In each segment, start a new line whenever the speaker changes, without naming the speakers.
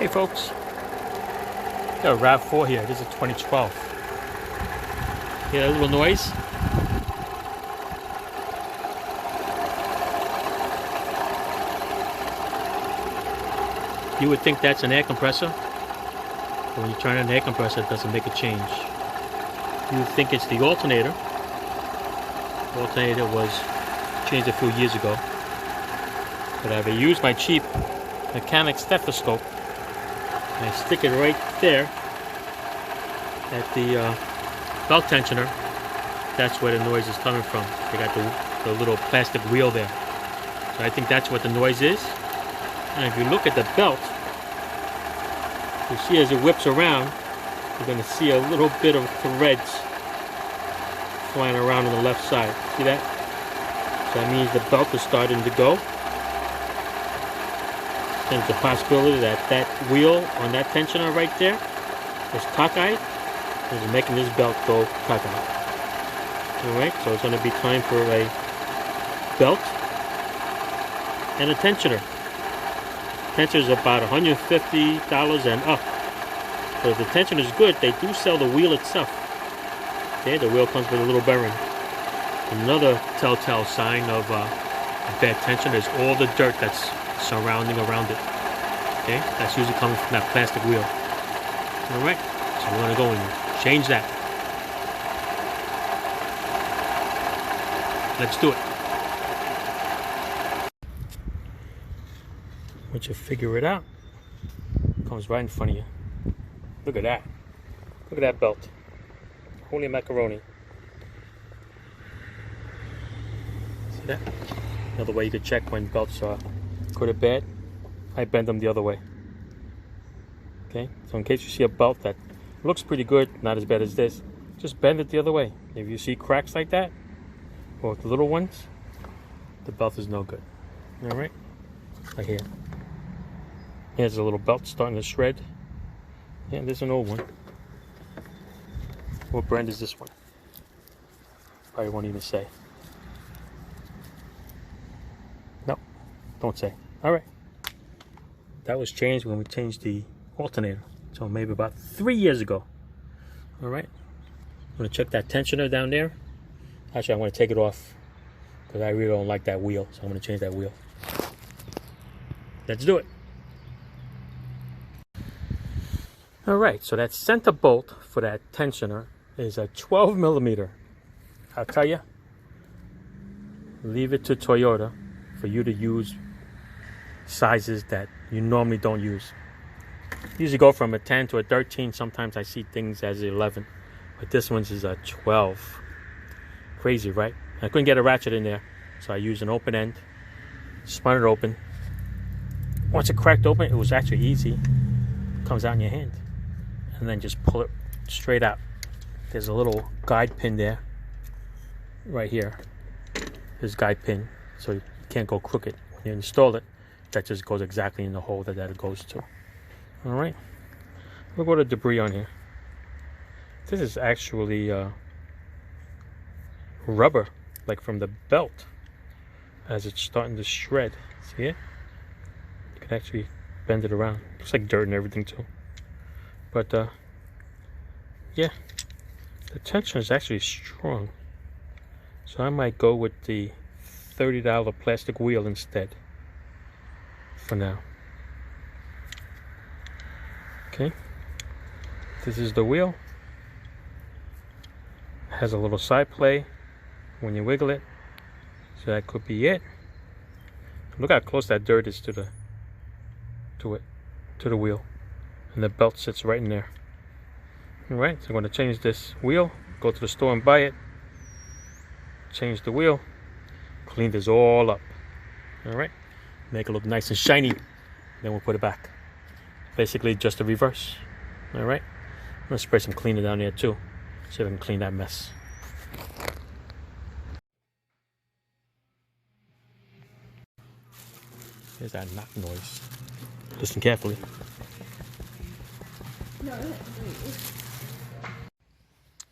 folks, got a Rav4 here. This is 2012. Hear that little noise? You would think that's an air compressor, but when you turn on an air compressor, it doesn't make a change. You would think it's the alternator. The alternator was changed a few years ago, but I've used my cheap mechanic stethoscope and I stick it right there at the belt tensioner. That's where the noise is coming from. They got the little plastic wheel there, so I think that's what the noise is. And if you look at the belt, you see as it whips around, you're going to see a little bit of threads flying around on the left side. See that? So that means the belt is starting to go. And there's a possibility that that wheel on that tensioner right there is cockeyed. It's making this belt go cockeyed. Alright, so it's going to be time for a belt and a tensioner. Tensioner is about $150 and up. So if the tensioner is good, they do sell the wheel itself. Okay, the wheel comes with a little bearing. Another telltale sign of a bad tensioner is all the dirt that's surrounding around it. Okay, that's usually coming from that plastic wheel. Alright, so we're going to go and change that. Let's do it. Once you figure it out, it comes right in front of you. Look at that. Look at that belt. Holy macaroni. See that? Another way you could check when belts are good or bad, I bend them the other way. Okay, so in case you see a belt that looks pretty good, not as bad as this, just bend it the other way. If you see cracks like that, or the little ones, the belt is no good. Alright? Right here. Here's a little belt starting to shred. Yeah, there's an old one. What brand is this one? Probably won't even say. No, don't say. Alright. That was changed when we changed the alternator. So maybe about 3 years ago. Alright. I'm going to check that tensioner down there. Actually, I'm going to take it off because I really don't like that wheel. So I'm going to change that wheel. Let's do it. Alright, so that center bolt for that tensioner is a 12 millimeter. I'll tell you, leave it to Toyota for you to use sizes that you normally don't use. Usually go from a 10 to a 13. Sometimes I see things as 11, but this one's is a 12. Crazy, right? I couldn't get a ratchet in there, so I used an open end, spun it open. Once it cracked open, it was actually easy. It comes out in your hand. And then just pull it straight out. There's a little guide pin there, right here. There's a guide pin, so you can't go crooked. When you install it, that just goes exactly in the hole that it goes to. Alright, look what the debris on here. This is actually rubber, like from the belt, as it's starting to shred. See it? You can actually bend it around. Looks like dirt and everything too. But yeah, the tension is actually strong, so I might go with the $30 plastic wheel instead for now. Okay, this is the wheel. It has a little side play when you wiggle it, so that could be it. Look how close that dirt is to the wheel. And the belt sits right in there. Alright, so I'm going to change this wheel. Go to the store and buy it. Change the wheel. Clean this all up. Alright, make it look nice and shiny. Then we'll put it back. Basically just the reverse. Alright, I'm going to spray some cleaner down there too, so we can clean that mess. Here's that knock noise. Listen carefully.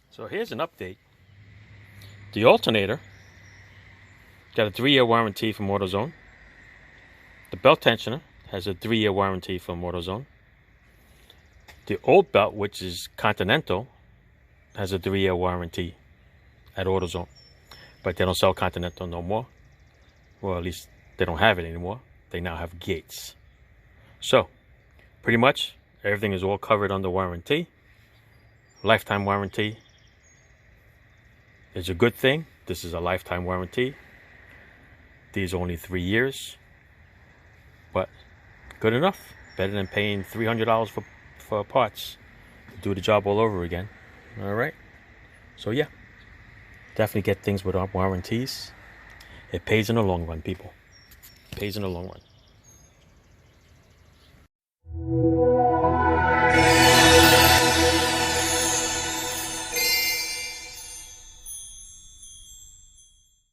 So here's an update. The alternator got a 3-year warranty from AutoZone. The belt tensioner has a 3-year warranty from AutoZone. The old belt, which is Continental, has a 3-year warranty at AutoZone. But they don't sell Continental no more. Well, at least they don't have it anymore. They now have Gates. So, pretty much, everything is all covered under warranty. Lifetime warranty is a good thing. This is a lifetime warranty. These are only 3 years. But good enough. Better than paying $300 for parts to do the job all over again. All right. So yeah, definitely get things with our warranties. It pays in the long run, people. It pays in the long run.